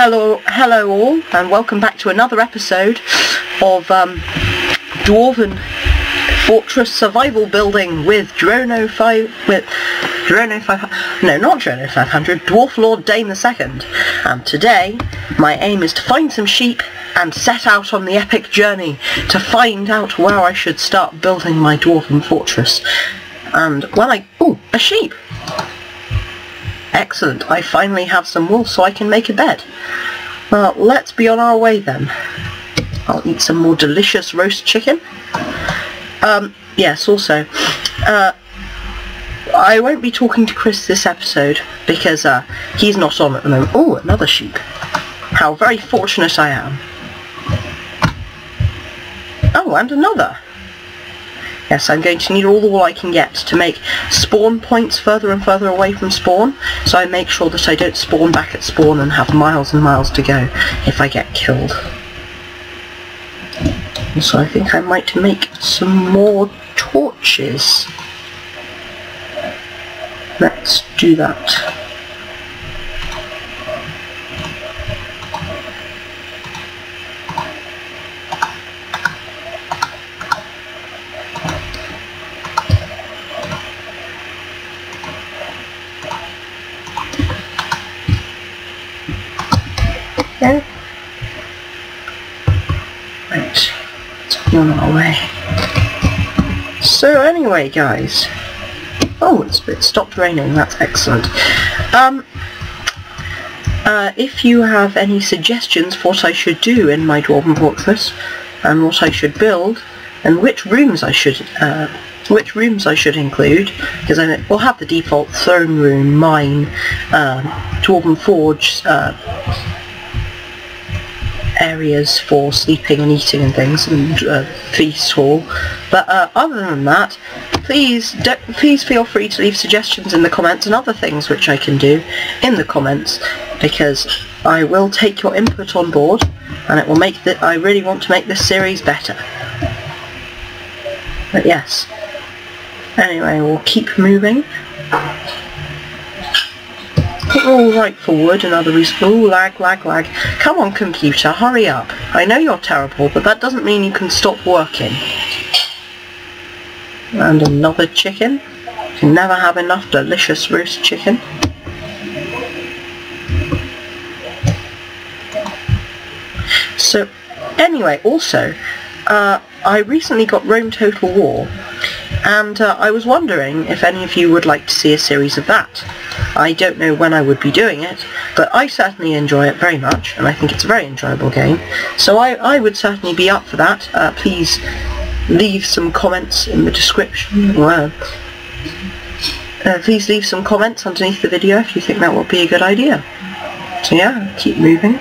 Hello all, and welcome back to another episode of Dwarven Fortress Survival Building with Dwarf Lord Dane II. And today, my aim is to find some sheep and set out on the epic journey to find out where I should start building my Dwarven Fortress. And a sheep! Excellent, I finally have some wool so I can make a bed. Well, let's be on our way then. I'll eat some more delicious roast chicken. Yes, also, I won't be talking to Chris this episode because he's not on at the moment. Oh, another sheep. How very fortunate I am. Oh, and another. Yes, I'm going to need all the wool I can get to make spawn points further and further away from spawn, so I make sure that I don't spawn back at spawn and have miles and miles to go if I get killed. So I think I might make some more torches. Let's do that. Right, let's be on our way. So anyway guys, it stopped raining, that's excellent. If you have any suggestions for what I should do in my Dwarven Fortress, and what I should build, and which rooms I should include, because I will have the default throne room, mine, Dwarven Forge, areas for sleeping and eating and things, and feast hall. But other than that, please feel free to leave suggestions in the comments and other things which I can do in the comments, because I will take your input on board, and it will make that I really want to make this series better. But yes. Anyway, we'll keep moving. All right for wood and other reasons. Ooh, lag. Come on, computer, hurry up. I know you're terrible, but that doesn't mean you can stop working. And another chicken. You can never have enough delicious roast chicken. So, anyway, also, I recently got Rome Total War, and I was wondering if any of you would like to see a series of that. I don't know when I would be doing it, but I certainly enjoy it very much, and I think it's a very enjoyable game, so I would certainly be up for that. Please leave some comments in the description. Please leave some comments underneath the video if you think that would be a good idea. So yeah, keep moving.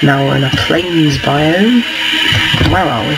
Now we're in a plains biome. Where are we?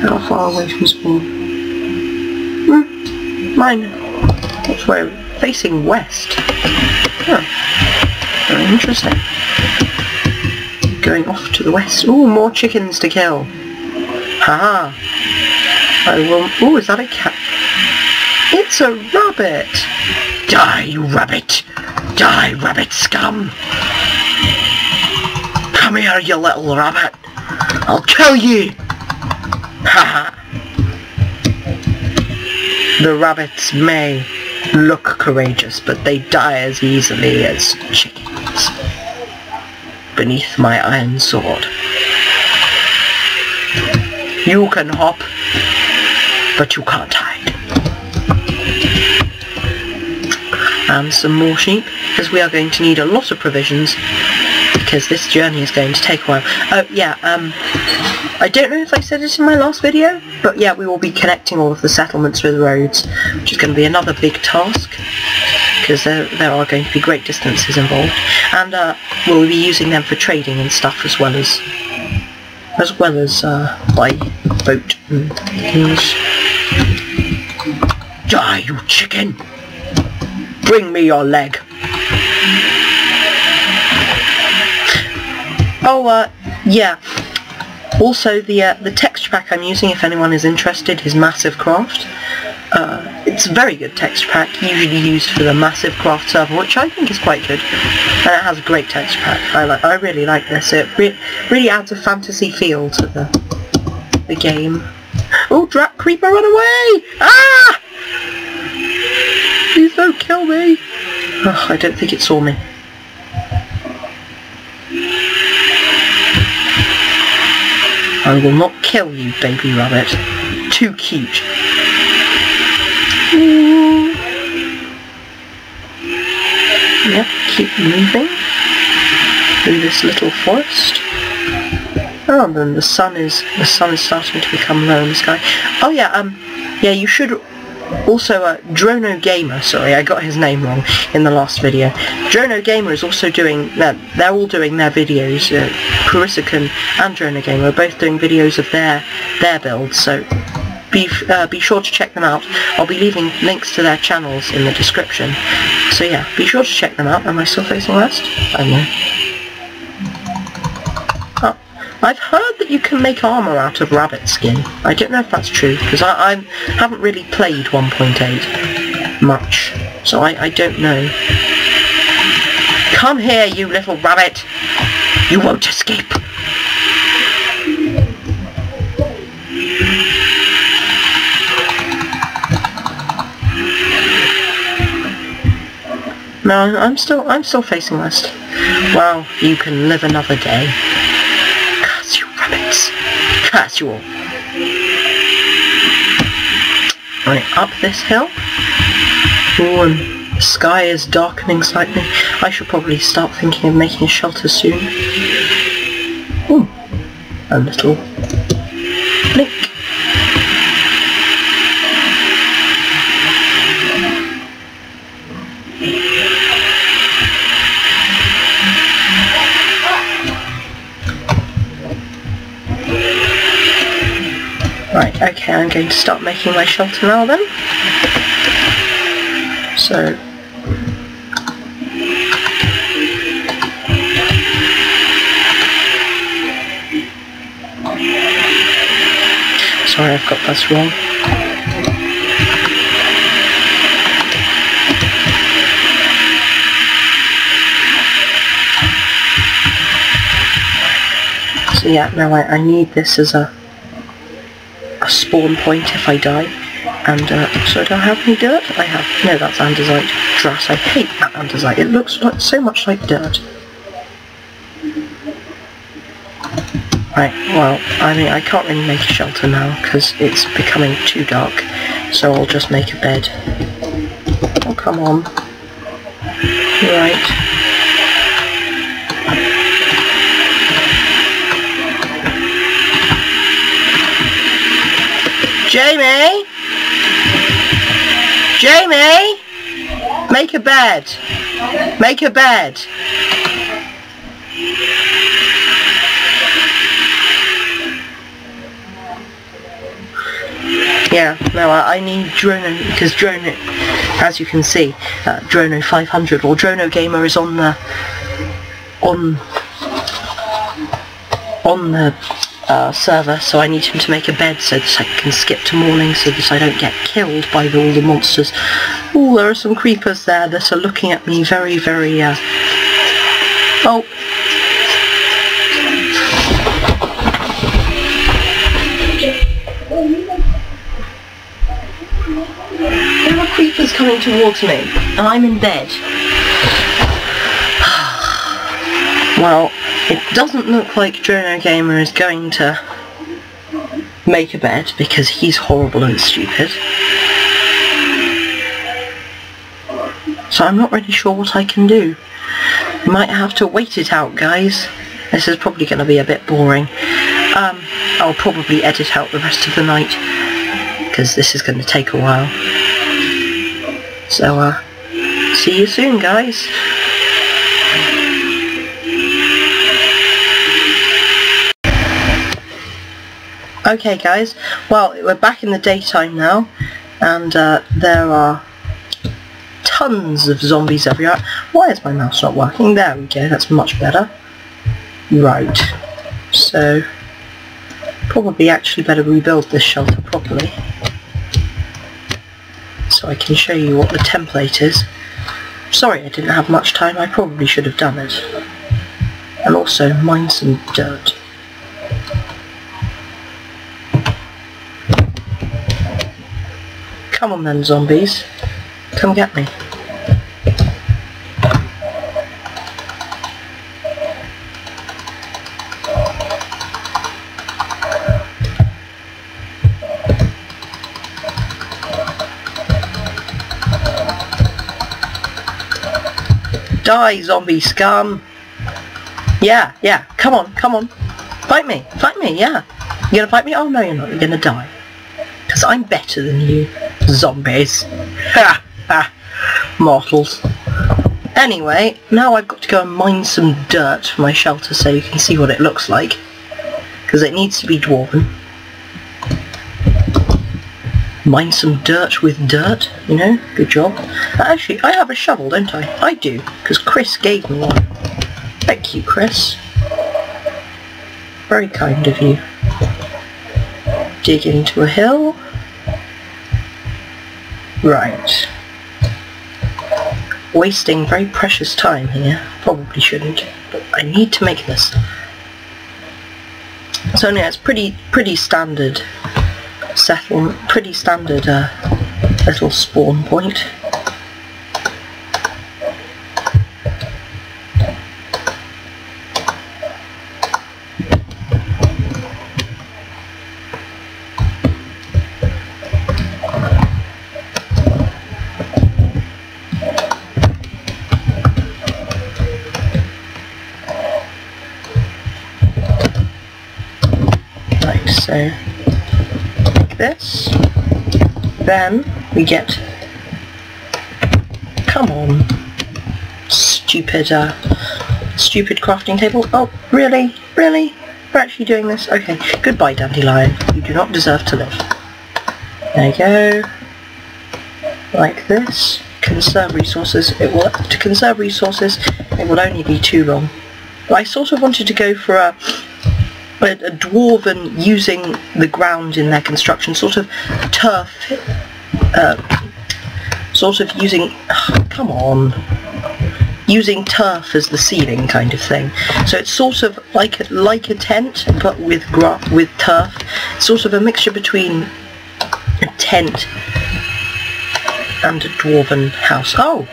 How far away from spawn? Mine. Which way? Facing west. Oh, very interesting. Going off to the west. Ooh, more chickens to kill. Haha. I will. Ooh, is that a cat? It's a rabbit. Die, you rabbit! Die, rabbit scum! Come here, you little rabbit! I'll kill you! Haha. The rabbits may look courageous, but they die as easily as chickens beneath my iron sword. You can hop, but you can't hide. And some more sheep, because we are going to need a lot of provisions, because this journey is going to take a while. Oh yeah, I don't know if I said it in my last video, but yeah, we will be connecting all of the settlements with roads, which is going to be another big task, because there are going to be great distances involved, and we'll be using them for trading and stuff as well as by boat and things. Die, you chicken! Bring me your leg! Oh, yeah. Also, the texture pack I'm using, if anyone is interested, is Massive Craft. It's a very good texture pack, usually used for the massive craft server, which I think is quite good. And it has a great texture pack. I really like this. It really adds a fantasy feel to the game. Oh, Drat Creeper, run away! Ah! Please don't kill me! Oh, I don't think it saw me. I will not kill you, baby rabbit. Too cute. Ooh. Yep, keep moving through this little forest. Oh, and then the sun is starting to become low in the sky. Oh yeah, yeah, you should also, Drono Gamer, sorry, I got his name wrong in the last video. Drono Gamer is also doing, they're all doing their videos, Purisican and Drono Gamer are both doing videos of their builds, so be sure to check them out. I'll be leaving links to their channels in the description. So yeah, be sure to check them out. Am I still facing west? I don't know. Oh, I've heard that you can make armour out of rabbit skin. I don't know if that's true, because I haven't really played 1.8 much, so I don't know. Come here, you little rabbit! You won't escape! No, I'm still facing west. Well, you can live another day. Curse you rabbits! Curse you all! Right, up this hill. Oh, and the sky is darkening slightly. I should probably start thinking of making a shelter soon. Ooh, a little blink. Right, okay, I'm going to start making my shelter now then. So, sorry, I've got this wrong. So yeah, now I need this as a spawn point if I die. And so do I have any dirt? I have. No, that's andesite. Drat, I hate that andesite. It looks so much like dirt. Right, well, I mean, I can't really make a shelter now because it's becoming too dark. So I'll just make a bed. Oh, come on. Right. Jamie! Jamie! Make a bed! Make a bed! Yeah, no, I need Drono, because Drono, as you can see, Drono 500, or Drono Gamer is on the server, so I need him to make a bed so that I can skip to morning so that I don't get killed by all the monsters. Oh, there are some creepers there that are looking at me very, very, oh. There are creepers coming towards me, and I'm in bed. Well, it doesn't look like Drono Gamer is going to make a bed because he's horrible and stupid. So I'm not really sure what I can do. Might have to wait it out, guys. This is probably going to be a bit boring. I'll probably edit out the rest of the night because this is going to take a while. So, see you soon, guys. Okay guys, well, we're back in the daytime now, and there are tons of zombies everywhere. Why is my mouse not working? There we go, that's much better. Right, so probably actually better rebuild this shelter properly. so I can show you what the template is. Sorry I didn't have much time, I probably should have done it. And also mine some dirt. Come on then, zombies. Come get me. Die, zombie scum! Yeah, come on. Fight me, yeah. You gonna fight me? Oh no you're not, you're gonna die. Because I'm better than you, zombies. Ha! Ha! Mortals. Anyway, now I've got to go and mine some dirt for my shelter so you can see what it looks like. Because it needs to be dwarven. Mine some dirt with dirt, you know, good job. Actually, I have a shovel, don't I? I do, because Chris gave me one. Thank you, Chris. Very kind of you. Dig into a hill. Right. Wasting very precious time here. Probably shouldn't, but I need to make this. So yeah, it's pretty standard settlement, pretty standard little spawn point. Right, so like this, then we get, come on, stupid crafting table. Oh, really? We're actually doing this? Okay, goodbye dandelion, you do not deserve to live. There you go, like this. Conserve resources. To conserve resources, it will only be too long. But I sort of wanted to go for a dwarven using the ground in their construction, sort of turf, sort of using, using turf as the ceiling kind of thing. So it's sort of like a tent, but with turf. It's sort of a mixture between a tent and a dwarven house. Oh,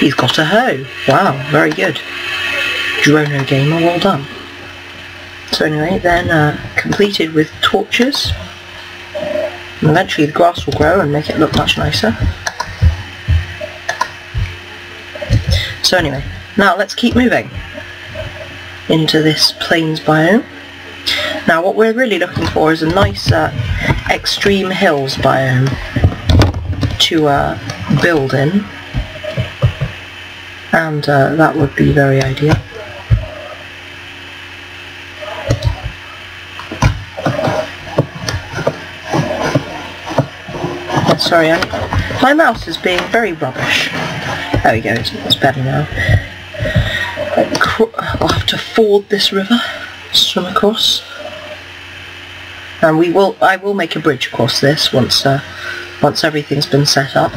he's got a hoe. Wow, very good. Drono gamer, well done. So anyway, then completed with torches, and eventually the grass will grow and make it look much nicer. So anyway, now let's keep moving into this plains biome. Now what we're really looking for is a nice extreme hills biome to build in, and that would be very ideal. Sorry, my mouse is being very rubbish. There we go, it's better now. I'll have to ford this river, swim across, and I will make a bridge across this once everything's been set up.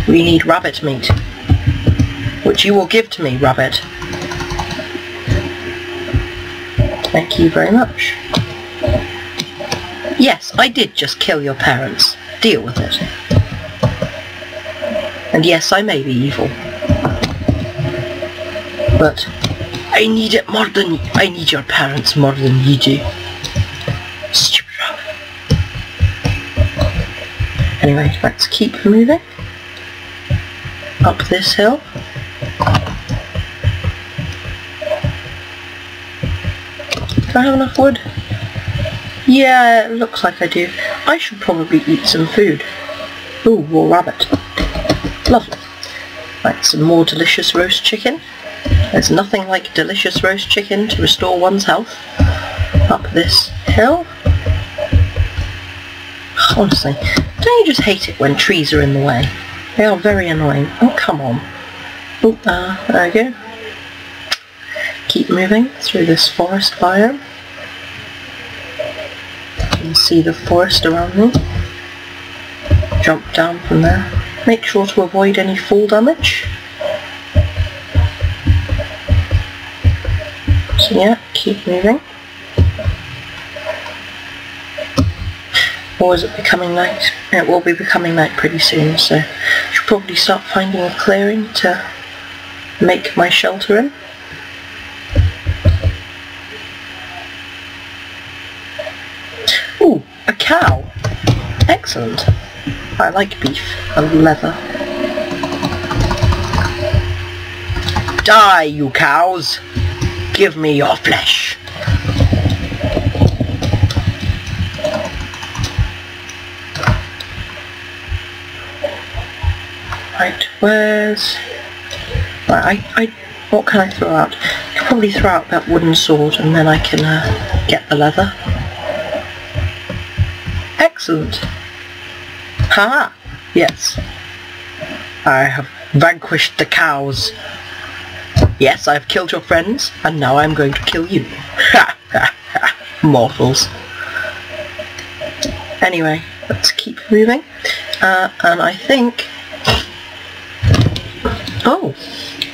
We need rabbit meat, which you will give to me, rabbit. Thank you very much. Yes, I did just kill your parents. Deal with it. And yes, I may be evil. But I need your parents more than you do. Stupid rabbit. Anyway, let's keep moving. Up this hill. Do I have enough wood? Yeah, it looks like I do. I should probably eat some food. Ooh, raw rabbit. Lovely. Right, some more delicious roast chicken. There's nothing like delicious roast chicken to restore one's health. Up this hill. Honestly, don't you just hate it when trees are in the way? They are very annoying. Oh, come on. Oh, there we go. Keep moving through this forest biome. You can see the forest around me. jump down from there. Make sure to avoid any fall damage. So yeah, keep moving. Or is it becoming night? It will be becoming night pretty soon, so I should probably start finding a clearing to make my shelter in. Ooh, a cow! Excellent. I like beef and leather. Die, you cows! Give me your flesh! Right, where's... Right, what can I throw out? I can probably throw out that wooden sword and then I can get the leather. Excellent! Haha! Yes. I have vanquished the cows. Yes, I have killed your friends, and now I am going to kill you. Ha ha ha! Mortals. Anyway, let's keep moving. And I think... Oh!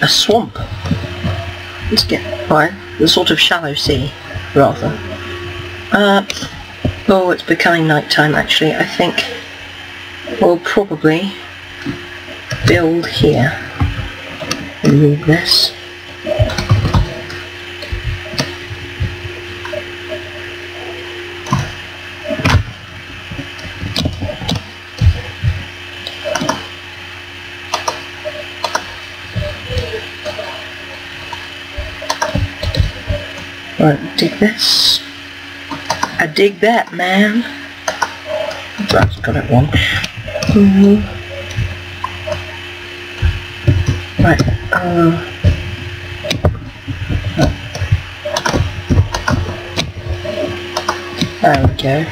A swamp. Let's get... Well, the sort of shallow sea, rather. Oh, it's becoming night time actually. I think we'll probably build here. Remove this. Right, dig this. I dig that, man. That's got it wrong. Right, there we go.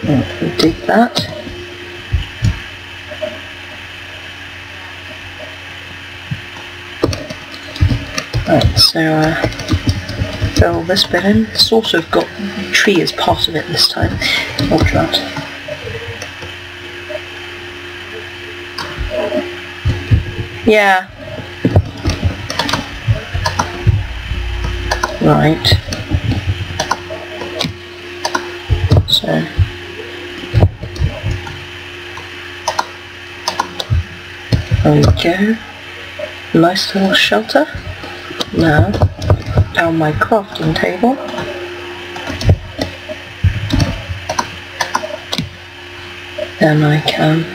We'll dig that. Right, so fill this bit in. Sort of got tree as part of it this time. Watch that. Yeah. Right. So. There we go. Nice little shelter. Now, down my crafting table. Then I can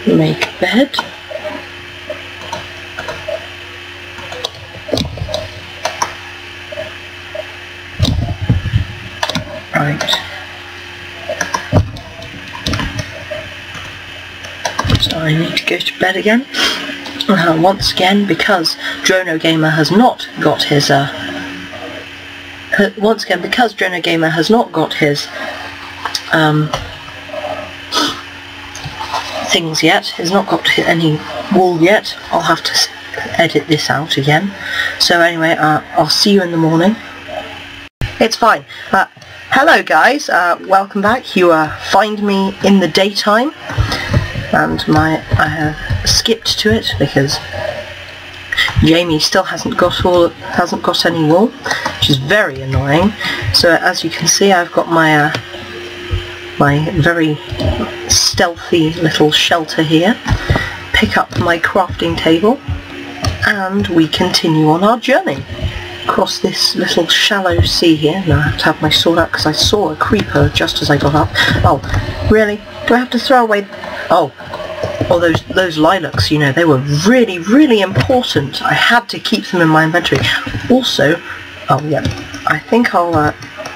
make a bed. Right. So I need to go to bed again. Once again, because Drono Gamer has not got his things yet, has not got any wool yet, I'll have to edit this out again. So anyway, I'll see you in the morning. It's fine. Hello guys, welcome back. You find me in the daytime, and I have skipped to it because Jamie still hasn't got any wool, which is very annoying. So as you can see, I've got my my very stealthy little shelter here. Pick up my crafting table, and we continue on our journey across this little shallow sea here. Now I have to have my sword out because I saw a creeper just as I got up. Oh, really? Do I have to throw away... Oh, those lilacs, you know, they were really, really important. I had to keep them in my inventory. Also, oh yeah, I think I'll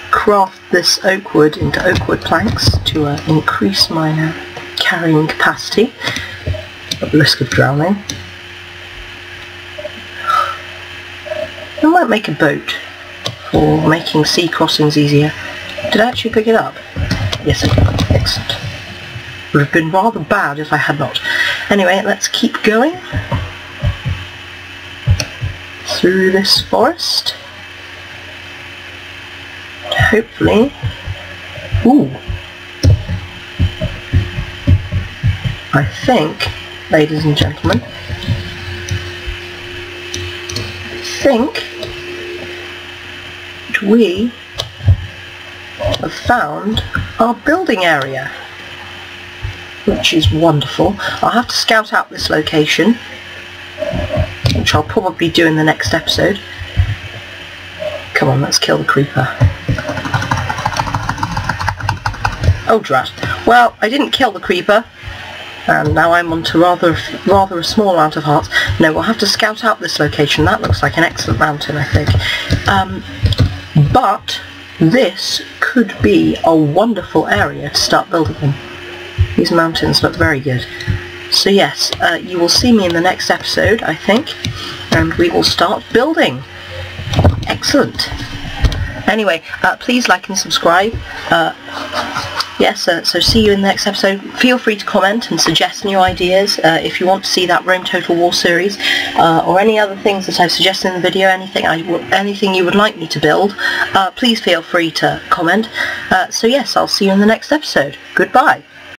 craft this oak wood into oak wood planks to increase my carrying capacity at the risk of drowning. I might make a boat for making sea crossings easier. Did I actually pick it up? Yes I did. Excellent. Would have been rather bad if I had not. Anyway, let's keep going through this forest. Hopefully Ooh. I think, ladies and gentlemen, we have found our building area, which is wonderful. I'll have to scout out this location, which I'll probably do in the next episode. Come on, let's kill the creeper. Oh drat. Well, I didn't kill the creeper, and now I'm on to rather a small amount of hearts. No, we'll have to scout out this location. That looks like an excellent mountain, I think. But this could be a wonderful area to start building in. These mountains look very good. So yes, you will see me in the next episode, I think, and we will start building. Excellent. Anyway, please like and subscribe. Yes, so see you in the next episode. Feel free to comment and suggest new ideas if you want to see that Rome Total War series, or any other things that I've suggested in the video, anything you would like me to build. Please feel free to comment. So yes, I'll see you in the next episode. Goodbye.